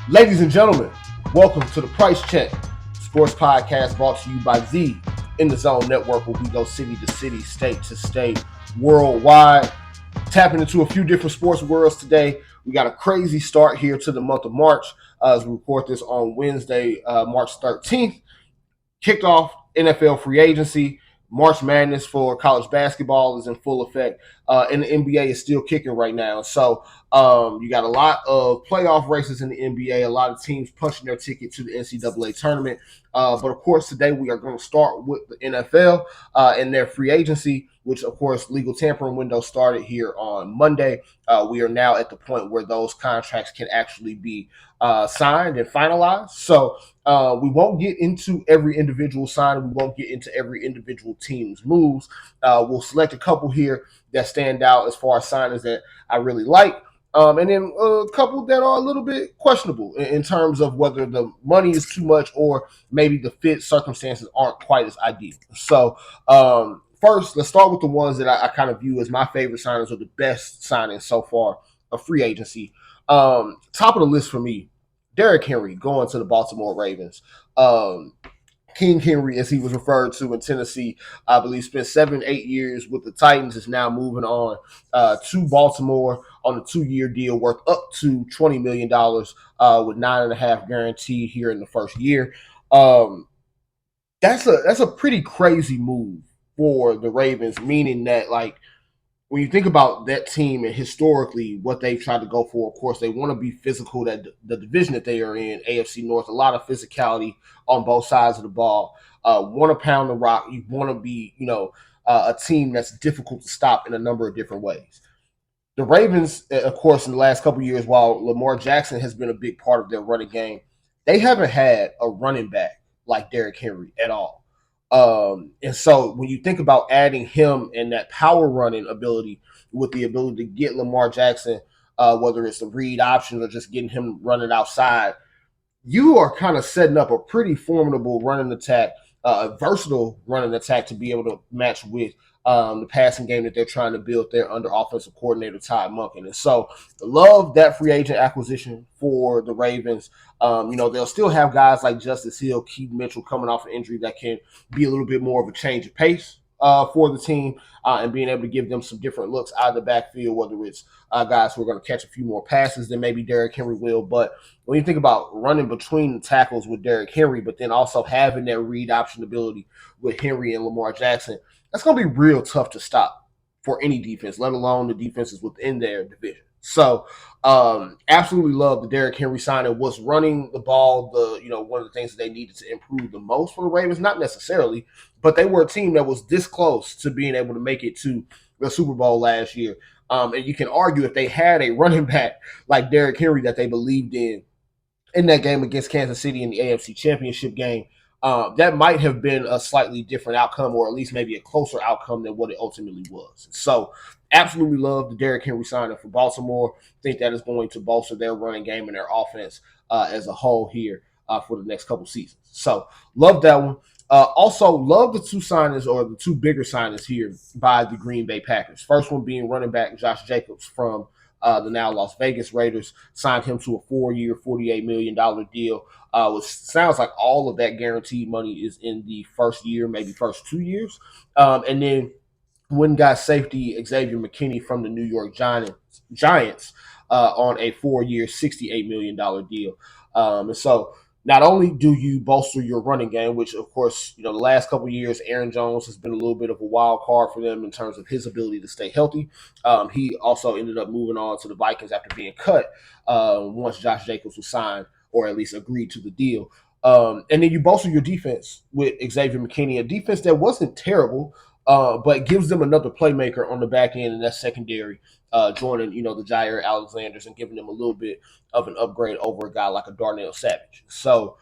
Ladies and gentlemen, welcome to the Price Check Sports Podcast brought to you by the In the Zone Network, where we go city to city, state to state, worldwide. Tapping into a few different sports worlds today. We got a crazy start here to the month of March as we record this on Wednesday, March 13th. Kicked off NFL free agency. March Madness for college basketball is in full effect, and the NBA is still kicking right now. So you got a lot of playoff races in the NBA, a lot of teams punching their ticket to the NCAA tournament. But of course, today we are going to start with the NFL and their free agency, which of course legal tampering window started here on Monday. We are now at the point where those contracts can actually be signed and finalized. So we won't get into every individual sign. We won't get into every individual team's moves. We'll select a couple here that stand out as far as signings that I really like. And then a couple that are a little bit questionable in terms of whether the money is too much or maybe the fit circumstances aren't quite as ideal. So, first, let's start with the ones that I kind of view as my favorite signings or the best signings so far of free agency. Top of the list for me, Derrick Henry going to the Baltimore Ravens. King Henry, as he was referred to in Tennessee, I believe spent 7-8 years with the Titans, is now moving on to Baltimore on a 2-year deal worth up to $20 million with 9.5 guaranteed here in the first year. That's a pretty crazy move for the Ravens, meaning that like when you think about that team and historically what they've tried to go for, of course, they want to be physical. That the division that they are in, AFC North, a lot of physicality on both sides of the ball. Want to pound the rock. You want to be, a team that's difficult to stop in a number of different ways. The Ravens, of course, in the last couple of years, while Lamar Jackson has been a big part of their running game, they haven't had a running back like Derrick Henry at all. And so when you think about adding him and that power running ability with the ability to get Lamar Jackson, whether it's the read option or just getting him running outside, you are kind of setting up a pretty formidable running attack, a versatile running attack to be able to match with the passing game that they're trying to build there under offensive coordinator Todd Monken. And so, love that free agent acquisition for the Ravens. They'll still have guys like Justice Hill, Keith Mitchell coming off an injury that can be a little bit more of a change of pace for the team and being able to give them some different looks out of the backfield, whether it's guys who are going to catch a few more passes than maybe Derrick Henry will. But when you think about running between the tackles with Derrick Henry, but then also having that read option ability with Henry and Lamar Jackson, that's going to be real tough to stop for any defense, let alone the defenses within their division. So, absolutely love the Derrick Henry signing. Was running the ball one of the things that they needed to improve the most for the Ravens? Not necessarily, but they were a team that was this close to being able to make it to the Super Bowl last year. And you can argue if they had a running back like Derrick Henry that they believed in that game against Kansas City in the AFC Championship game, that might have been a slightly different outcome, or at least maybe a closer outcome than what it ultimately was. So, absolutely love the Derrick Henry signing for Baltimore. Think that is going to bolster their running game and their offense as a whole here for the next couple seasons. So, love that one. Also, love the two signings or the two bigger signings here by the Green Bay Packers. First one being running back Josh Jacobs from the now Las Vegas Raiders, signed him to a 4-year, $48 million deal, which sounds like all of that guaranteed money is in the first year, maybe first 2 years. And then one guy safety Xavier McKinney from the New York Giants on a 4-year, $68 million deal. And so not only do you bolster your running game, which of course, the last couple of years, Aaron Jones has been a little bit of a wild card for them in terms of his ability to stay healthy. He also ended up moving on to the Vikings after being cut once Josh Jacobs was signed or at least agreed to the deal. And then you bolster your defense with Xavier McKinney, a defense that wasn't terrible, but gives them another playmaker on the back end in that secondary, joining, the Jair Alexanders and giving them a little bit of an upgrade over a guy like a Darnell Savage. So,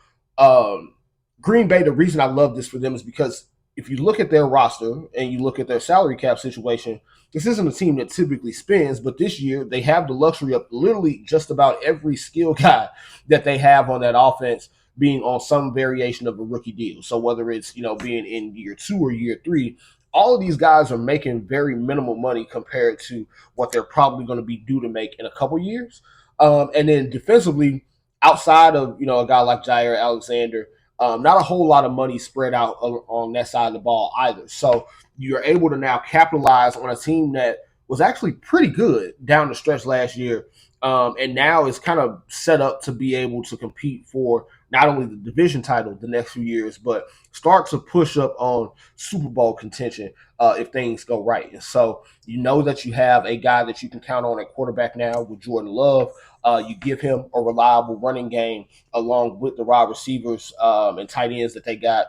Green Bay, the reason I love this for them is because if you look at their roster and you look at their salary cap situation, this isn't a team that typically spends, but this year they have the luxury of literally just about every skill guy that they have on that offense being on some variation of a rookie deal. So whether it's, being in year 2 or year 3, all of these guys are making very minimal money compared to what they're probably going to be due to make in a couple years. And then defensively, outside of a guy like Jair Alexander, not a whole lot of money spread out on that side of the ball either. So you're able to now capitalize on a team that was actually pretty good down the stretch last year, and now is kind of set up to be able to compete for not only the division title the next few years, but start to push up on Super Bowl contention if things go right. And so you know that you have a guy that you can count on at quarterback now with Jordan Love. You give him a reliable running game along with the wide receivers and tight ends that they got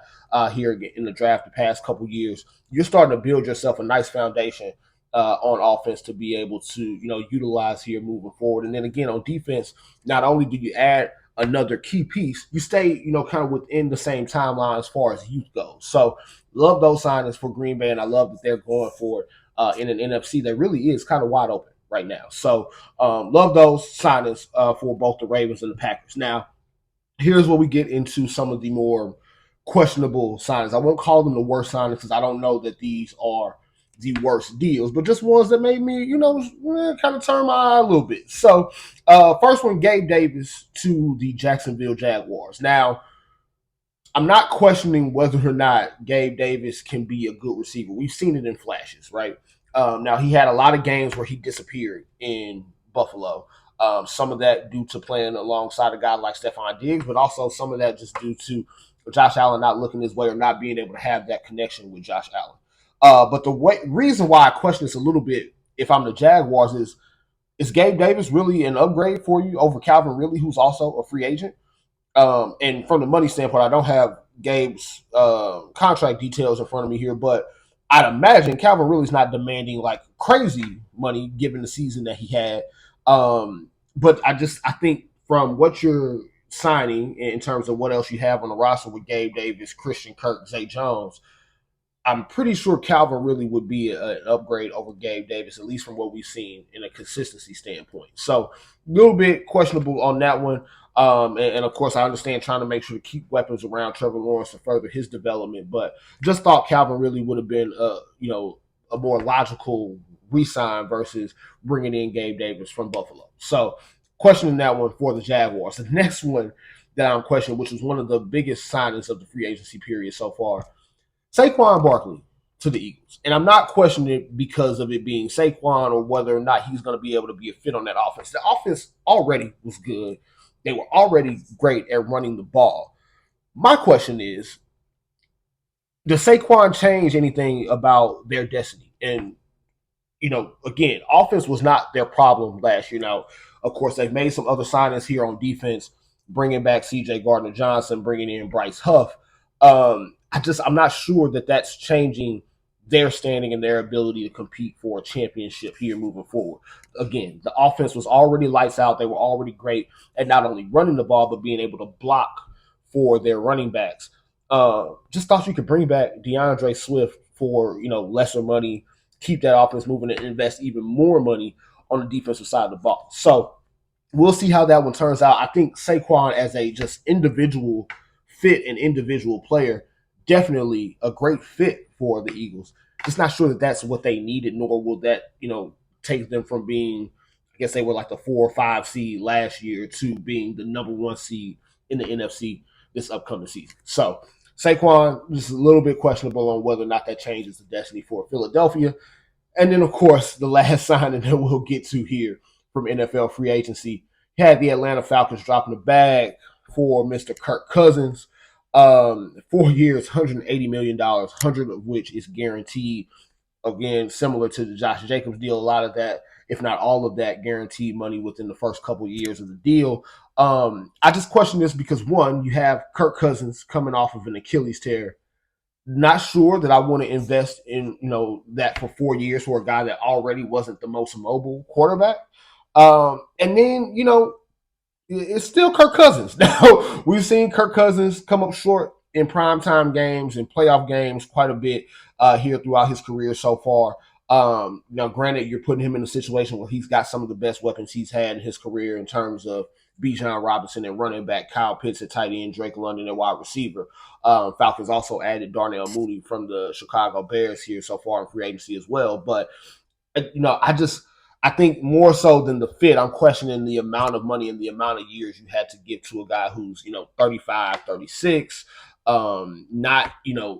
here in the draft the past couple years. You're starting to build yourself a nice foundation on offense to be able to utilize here moving forward. And then again on defense, not only do you add another key piece, you stay kind of within the same timeline as far as youth goes. So love those signings for Green Bay, and I love that they're going for it in an NFC that really is kind of wide open right now. So love those signings for both the Ravens and the Packers. Now, here's where we get into some of the more questionable signings. I won't call them the worst signings because I don't know that these are the worst deals, but just ones that made me, kind of turn my eye a little bit. So, first one, Gabe Davis to the Jacksonville Jaguars. Now, I'm not questioning whether or not Gabe Davis can be a good receiver. We've seen it in flashes, right? Now he had a lot of games where he disappeared in Buffalo. Some of that due to playing alongside a guy like Stephon Diggs, but also some of that just due to Josh Allen not looking his way or not being able to have that connection with Josh Allen. But the reason why I question this a little bit, if I'm the Jaguars, is Gabe Davis really an upgrade for you over Calvin Ridley, who's also a free agent? And from the money standpoint, I don't have Gabe's contract details in front of me here, but I'd imagine Calvin Ridley's not demanding like crazy money given the season that he had. But I think from what you're signing in terms of what else you have on the roster with Gabe Davis, Christian Kirk, Zay Jones, I'm pretty sure Calvin really would be an upgrade over Gabe Davis, at least from what we've seen in a consistency standpoint. So a little bit questionable on that one. And of course, I understand trying to make sure to keep weapons around Trevor Lawrence to further his development, but just thought Calvin really would have been, a more logical re-sign versus bringing in Gabe Davis from Buffalo. So questioning that one for the Jaguars. The next one that I'm questioning, which was one of the biggest signings of the free agency period so far, Saquon Barkley to the Eagles. And I'm not questioning it because of it being Saquon or whether or not he's going to be able to be a fit on that offense. The offense already was good. They were already great at running the ball. My question is, does Saquon change anything about their destiny? And, again, offense was not their problem last year. Now, of course, they've made some other signings here on defense, bringing back C.J. Gardner-Johnson, bringing in Bryce Huff. I'm not sure that that's changing their standing and their ability to compete for a championship here moving forward. Again, the offense was already lights out. They were already great at not only running the ball, but being able to block for their running backs. Just thought you could bring back DeAndre Swift for, lesser money, keep that offense moving and invest even more money on the defensive side of the ball. So we'll see how that one turns out. I think Saquon as a just individual fit and individual player, definitely a great fit for the Eagles. Just not sure that that's what they needed, nor will that, take them from being, I guess they were like the 4 or 5 seed last year to being the number 1 seed in the NFC this upcoming season. So Saquon, just a little bit questionable on whether or not that changes the destiny for Philadelphia. And then, of course, the last signing that we'll get to here from NFL free agency had the Atlanta Falcons dropping the bag for Mr. Kirk Cousins. 4 years, $180 million, 100 of which is guaranteed. Again, similar to the Josh Jacobs deal, a lot of that, if not all of that, guaranteed money within the first couple of years of the deal. I just question this because, one, you have Kirk Cousins coming off of an Achilles tear. Not sure that I want to invest in, that for 4 years for a guy that already wasn't the most mobile quarterback. And then, it's still Kirk Cousins. Now, we've seen Kirk Cousins come up short in primetime games and playoff games quite a bit here throughout his career so far. Now, granted, you're putting him in a situation where he's got some of the best weapons he's had in his career in terms of Bijan Robinson and running back, Kyle Pitts at tight end, Drake London at wide receiver. Falcons also added Darnell Mooney from the Chicago Bears here so far in free agency as well. But, I I think more so than the fit, I'm questioning the amount of money and the amount of years you had to give to a guy who's, 35, 36, not,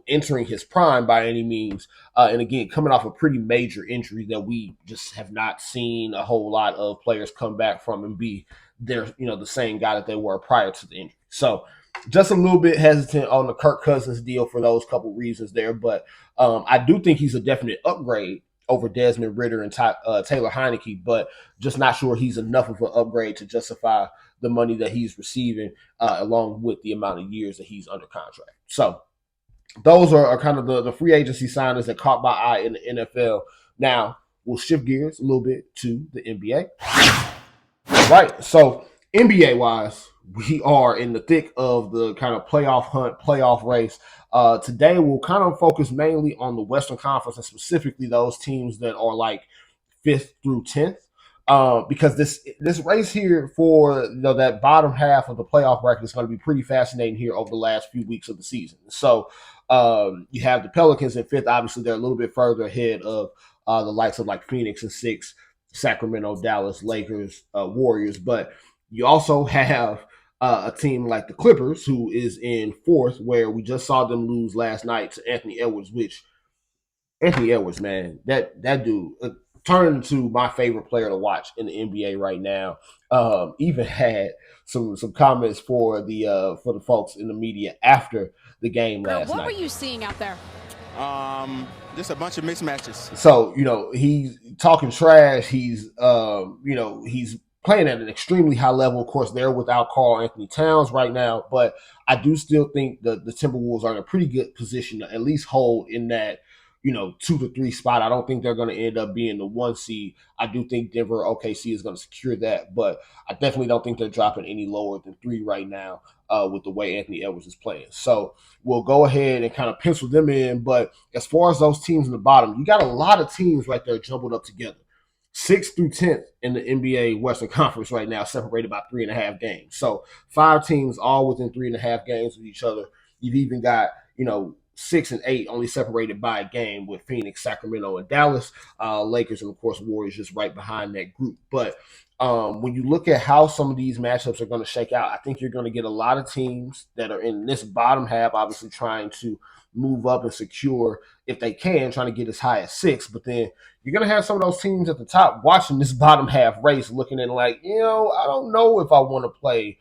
entering his prime by any means. And again, coming off a pretty major injury that we just have not seen a whole lot of players come back from and be they're, the same guy that they were prior to the injury. So just a little bit hesitant on the Kirk Cousins deal for those couple reasons there. But I do think he's a definite upgrade over Desmond Ritter and Taylor Heineke, but just not sure he's enough of an upgrade to justify the money that he's receiving, along with the amount of years that he's under contract. So those are kind of the free agency signings that caught my eye in the NFL. Now we'll shift gears a little bit to the NBA. Right. So NBA wise, we are in the thick of the kind of playoff hunt, playoff race. Today we'll kind of focus mainly on the Western Conference and specifically those teams that are like 5th through 10th. Because this race here for that bottom half of the playoff bracket is going to be pretty fascinating here over the last few weeks of the season. So you have the Pelicans in 5th. Obviously, they're a little bit further ahead of the likes of like Phoenix in 6th, Sacramento, Dallas, Lakers, Warriors. But you also have a team like the Clippers, who is in 4th, where we just saw them lose last night to Anthony Edwards, which Anthony Edwards, man, that dude turned into my favorite player to watch in the NBA right now. Even had some comments for the folks in the media after the game last night. What were you seeing out there? Just a bunch of mismatches. So he's talking trash. He's he's playing at an extremely high level. Of course, they're without Karl Anthony Towns right now, but I do still think the Timberwolves are in a pretty good position to at least hold in that 2 to 3 spot. I don't think they're going to end up being the 1 seed. I do think Denver OKC is going to secure that, but I definitely don't think they're dropping any lower than 3 right now with the way Anthony Edwards is playing. So we'll go ahead and kind of pencil them in. But as far as those teams in the bottom, you got a lot of teams right there jumbled up together. 6th through 10th in the NBA Western Conference right now, separated by 3.5 games. So 5 teams all within 3.5 games of each other. You've even got, 6 and 8 only separated by a game with Phoenix, Sacramento, and Dallas. Lakers and of course Warriors just right behind that group. But when you look at how some of these matchups are going to shake out, I think you're going to get a lot of teams that are in this bottom half, obviously trying to move up and secure, if they can, trying to get as high as 6. But then you're going to have some of those teams at the top watching this bottom half race, looking at like, I don't know if I want to play,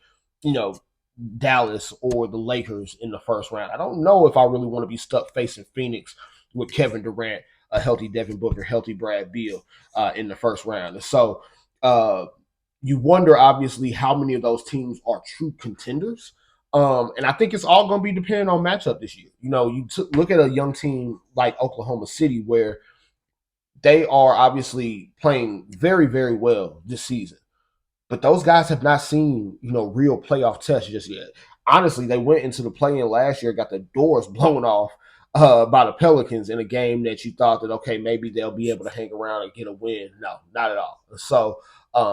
Dallas or the Lakers in the first round. I don't know if I really want to be stuck facing Phoenix with Kevin Durant, a healthy Devin Booker, healthy Brad Beal in the first round. And so you wonder, obviously, how many of those teams are true contenders. And I think it's all going to be dependent on matchup this year. Look at a young team like Oklahoma City, where they are obviously playing very, very well this season. But those guys have not seen, real playoff tests just yet. Honestly, they went into the play-in last year, got the doors blown off by the Pelicans in a game that you thought that, okay, maybe they'll be able to hang around and get a win. No, not at all. So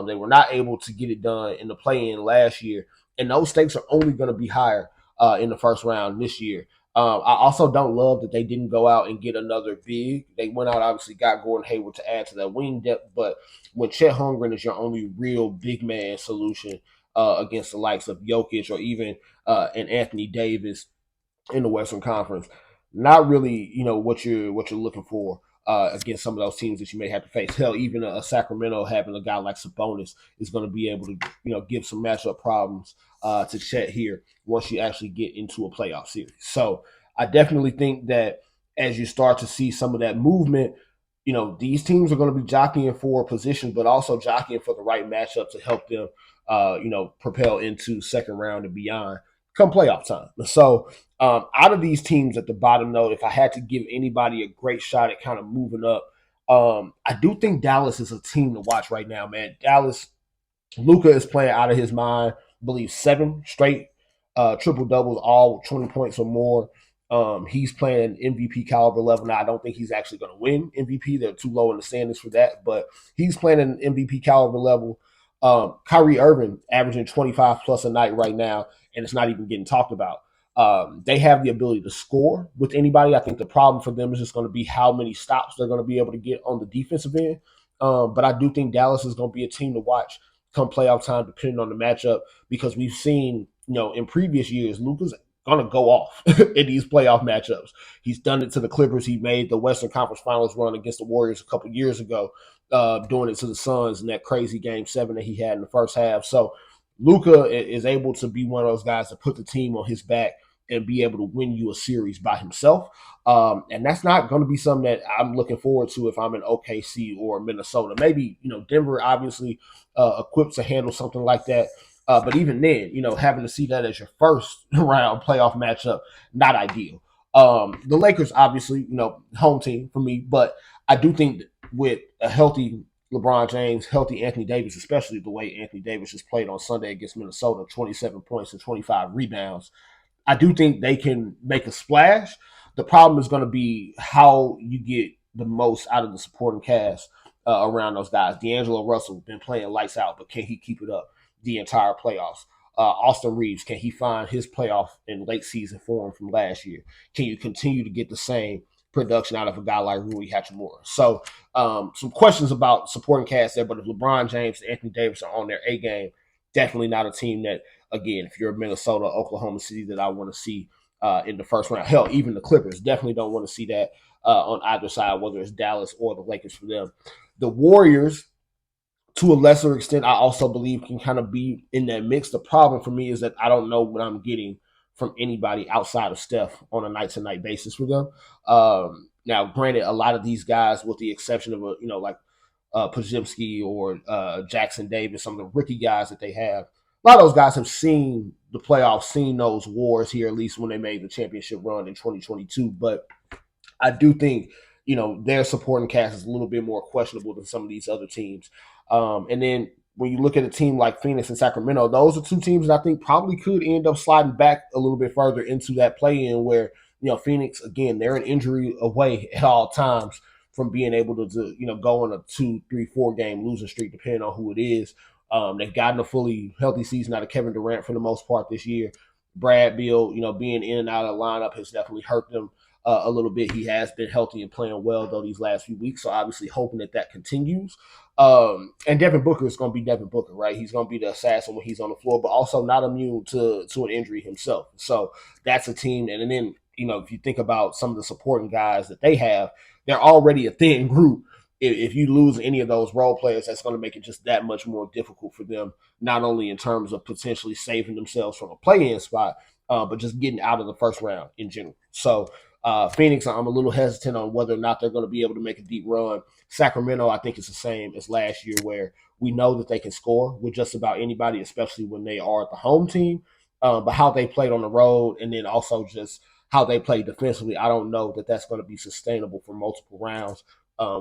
they were not able to get it done in the play-in last year. And those stakes are only going to be higher in the first round this year. I also don't love that they didn't go out and get another big. They went out, obviously, got Gordon Hayward to add to that wing depth, but when Chet Holmgren is your only real big man solution against the likes of Jokic or even an Anthony Davis in the Western Conference, not really, what you're looking for against some of those teams that you may have to face. Hell, even a Sacramento having a guy like Sabonis is going to be able to, give some matchup problems to Chet here once you actually get into a playoff series. So I definitely think that as you start to see some of that movement, these teams are going to be jockeying for a position, but also jockeying for the right matchup to help them, propel into second round and beyond come playoff time. So out of these teams at the bottom, though, if I had to give anybody a great shot at kind of moving up, I do think Dallas is a team to watch right now, man. Dallas, Luka is playing out of his mind. I believe 7 straight triple doubles, all 20 points or more. He's playing MVP caliber level. Now, I don't think he's actually going to win MVP. They're too low in the standings for that, but he's playing an MVP caliber level. Kyrie Irving averaging 25 plus a night right now, and it's not even getting talked about. They have the ability to score with anybody. I think the problem for them is just going to be how many stops they're going to be able to get on the defensive end. But I do think Dallas is going to be a team to watch come playoff time, depending on the matchup, because we've seen, in previous years, Luka's going to go off in these playoff matchups. He's done it to the Clippers. He made the Western Conference Finals run against the Warriors a couple years ago, doing it to the Suns in that crazy Game 7 that he had in the first half. So Luka is able to be one of those guys to put the team on his back and be able to win you a series by himself. And that's not going to be something that I'm looking forward to if I'm in OKC or Minnesota. Maybe, Denver obviously equipped to handle something like that. But even then, having to see that as your first round playoff matchup, not ideal. The Lakers, obviously, home team for me, but I do think that with a healthy LeBron James, healthy Anthony Davis, especially the way Anthony Davis just played on Sunday against Minnesota, 27 points and 25 rebounds, I do think they can make a splash. The problem is going to be how you get the most out of the supporting cast around those guys. D'Angelo Russell been playing lights out, but can he keep it up the entire playoffs? Austin Reeves, can he find his playoff and late season form from last year? Can you continue to get the same production out of a guy like Rui Hachimura? So some questions about supporting cast there, but if LeBron James and Anthony Davis are on their A game, definitely not a team that, again, if you're Minnesota, Oklahoma City, that I want to see in the first round. Hell, even the Clippers definitely don't want to see that on either side, whether it's Dallas or the Lakers for them. The Warriors, to a lesser extent, I also believe can kind of be in that mix. The problem for me is that I don't know what I'm getting from anybody outside of Steph on a night-to-night basis for them. Now, granted, a lot of these guys, with the exception of like Podziemski or Jackson Davis, some of the rookie guys that they have, a lot of those guys have seen the playoffs, seen those wars here, at least when they made the championship run in 2022. But I do think, their supporting cast is a little bit more questionable than some of these other teams. And then when you look at a team like Phoenix and Sacramento, those are two teams that I think probably could end up sliding back a little bit further into that play-in where, Phoenix, again, they're an injury away at all times from being able to go on a 2, 3, 4 game losing streak, depending on who it is. They've gotten a fully healthy season out of Kevin Durant for the most part this year. Brad Beal, being in and out of the lineup has definitely hurt them a little bit. He has been healthy and playing well, though, these last few weeks. So obviously hoping that continues. And Devin Booker is going to be Devin Booker, right? He's going to be the assassin when he's on the floor, but also not immune to an injury himself. So that's a team. And then, if you think about some of the supporting guys that they have, they're already a thin group. If you lose any of those role players, that's going to make it just that much more difficult for them, not only in terms of potentially saving themselves from a play-in spot, but just getting out of the first round in general. So Phoenix, I'm a little hesitant on whether or not they're going to be able to make a deep run. Sacramento, I think it's the same as last year, where we know that they can score with just about anybody, especially when they are the home team. But how they played on the road, and then also just how they play defensively, I don't know that that's going to be sustainable for multiple rounds.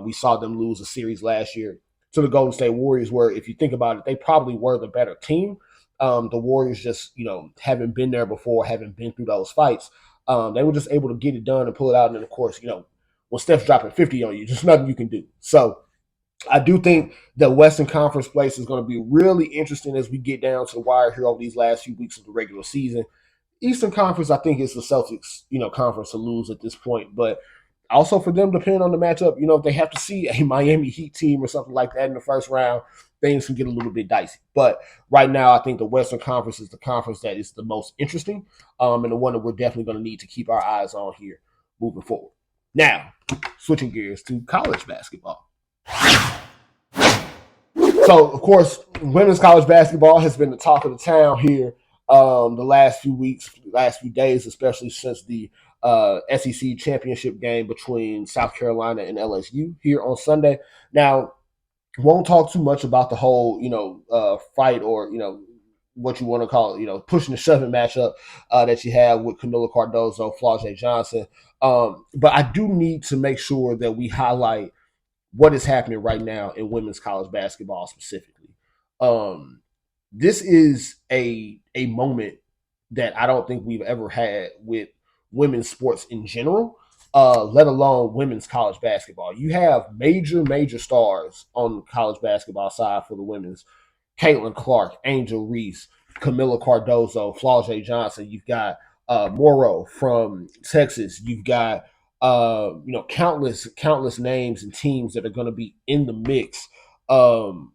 We saw them lose a series last year to the Golden State Warriors, where if you think about it, they probably were the better team. The Warriors just, haven't been there before, haven't been through those fights. They were just able to get it done and pull it out. And then, of course, when Steph's dropping 50 on you, just nothing you can do. So I do think the Western Conference place is going to be really interesting as we get down to the wire here over these last few weeks of the regular season. Eastern Conference, I think it's the Celtics, conference to lose at this point. But also for them, depending on the matchup, if they have to see a Miami Heat team or something like that in the first round, things can get a little bit dicey. But right now, I think the Western Conference is the conference that is the most interesting, and the one that we're definitely going to need to keep our eyes on here moving forward. Now, switching gears to college basketball. So, of course, women's college basketball has been the talk of the town here the last few weeks, last few days, especially since the SEC championship game between South Carolina and LSU here on Sunday. Now, won't talk too much about the whole, fight or, what you want to call it, pushing and shoving matchup that you have with Camila Cardozo, Flau'jae Johnson. But I do need to make sure that we highlight what is happening right now in women's college basketball specifically. Um, this is a moment that I don't think we've ever had with women's sports in general, let alone women's college basketball. You have major stars on the college basketball side for the women's. Caitlin Clark, Angel Reese, Camila Cardozo, Flau'jae Johnson. You've got Morrow from Texas. You've got countless names and teams that are going to be in the mix. Um,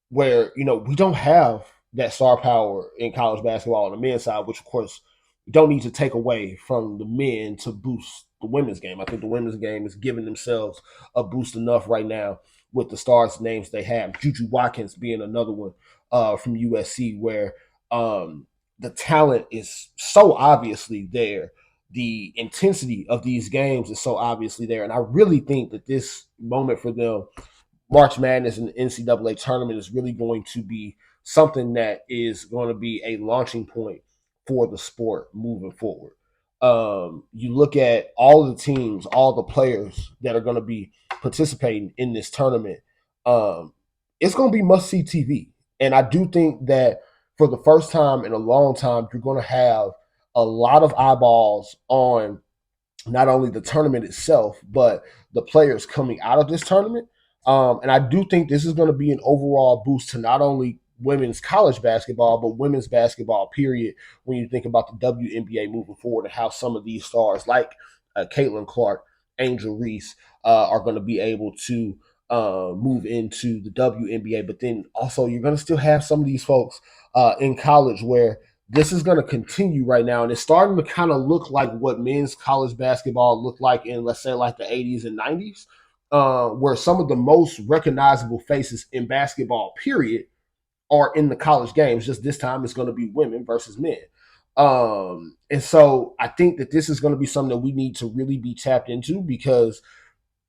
where we don't have that star power in college basketball on the men's side, which of course we don't need to take away from the men to boost the women's game. I think the women's game is giving themselves a boost enough right now with the stars names they have. Juju Watkins being another one from USC, where the talent is so obviously there. The intensity of these games is so obviously there, and I really think that this moment for them, March Madness and the NCAA tournament, is really going to be something that is going to be a launching point for the sport moving forward. You look at all the teams, all the players that are going to be participating in this tournament. Um, it's going to be must see TV. And I do think that for the first time in a long time, you're going to have a lot of eyeballs on not only the tournament itself, but the players coming out of this tournament. And I do think this is going to be an overall boost to not only women's college basketball, but women's basketball, period, when you think about the WNBA moving forward and how some of these stars like Caitlin Clark, Angel Reese, are going to be able to move into the WNBA. But then also, you're going to still have some of these folks in college where this is going to continue right now, and it's starting to kind of look like what men's college basketball looked like in, let's say, like the 80s and 90s, where some of the most recognizable faces in basketball, period, are in the college games. Just this time, it's going to be women versus men. And so I think that this is going to be something that we need to really be tapped into, because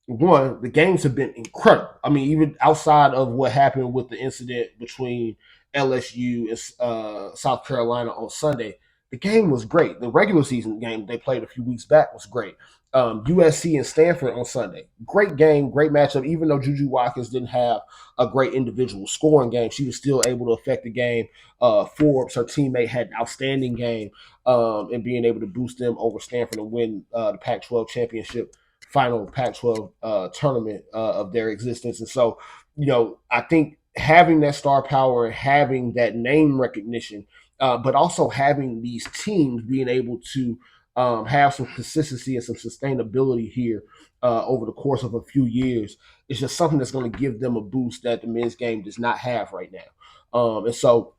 one, the games have been incredible. I mean, even outside of what happened with the incident between LSU and South Carolina on Sunday, the game was great. The regular season game they played a few weeks back was great. USC and Stanford on Sunday, great game, great matchup. Even though Juju Watkins didn't have a great individual scoring game, she was still able to affect the game. Forbes, her teammate, had an outstanding game and being able to boost them over Stanford and win the Pac-12 championship, final Pac-12 tournament of their existence. And so, I think having that star power and having that name recognition, but also having these teams being able to have some consistency and some sustainability here over the course of a few years is just something that's going to give them a boost that the men's game does not have right now. And so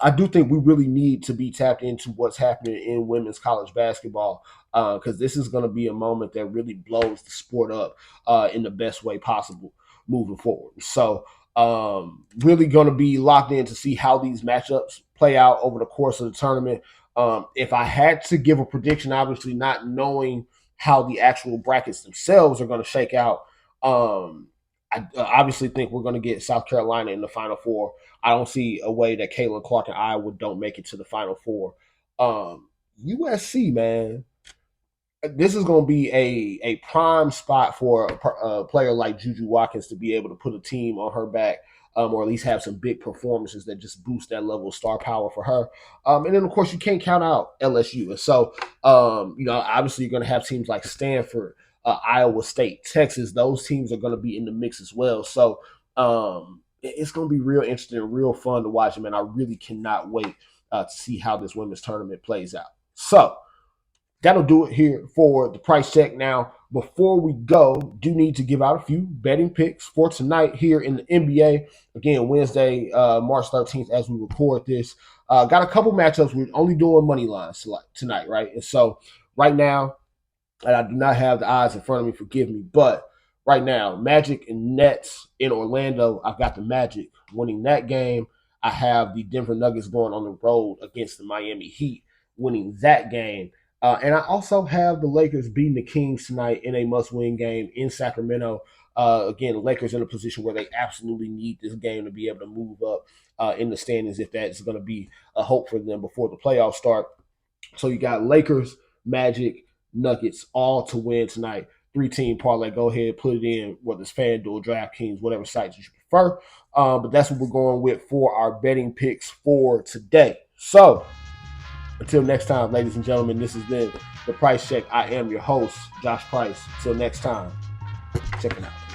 I do think we really need to be tapped into what's happening in women's college basketball, because this is going to be a moment that really blows the sport up in the best way possible moving forward. So, really going to be locked in to see how these matchups play out over the course of the tournament. If I had to give a prediction, obviously not knowing how the actual brackets themselves are going to shake out, I obviously think we're going to get South Carolina in the Final Four. I don't see a way that Caitlin Clark and Iowa don't make it to the Final Four. USC, man, this is going to be a prime spot for a player like Juju Watkins to be able to put a team on her back, or at least have some big performances that just boost that level of star power for her. And then, of course, you can't count out LSU. And so, obviously, you're going to have teams like Stanford, Iowa State, Texas. Those teams are going to be in the mix as well. So, it's going to be real interesting and real fun to watch. Man, I really cannot wait to see how this women's tournament plays out. So, that'll do it here for the price check. Now, before we go, do need to give out a few betting picks for tonight here in the NBA. Again, Wednesday, March 13th, as we record this. Got a couple matchups. We're only doing money lines tonight, right? And so right now, and I do not have the odds in front of me, forgive me, but right now, Magic and Nets in Orlando, I've got the Magic winning that game. I have the Denver Nuggets going on the road against the Miami Heat, winning that game. And I also have the Lakers beating the Kings tonight in a must-win game in Sacramento. Again, the Lakers in a position where they absolutely need this game to be able to move up in the standings, if that's going to be a hope for them before the playoffs start. So you got Lakers, Magic, Nuggets, all to win tonight. 3-team parlay. Go ahead, put it in, whether it's FanDuel, DraftKings, whatever sites you prefer. But that's what we're going with for our betting picks for today. So until next time, ladies and gentlemen, this has been The Price Check. I am your host, Josh Price. Until next time, check it out.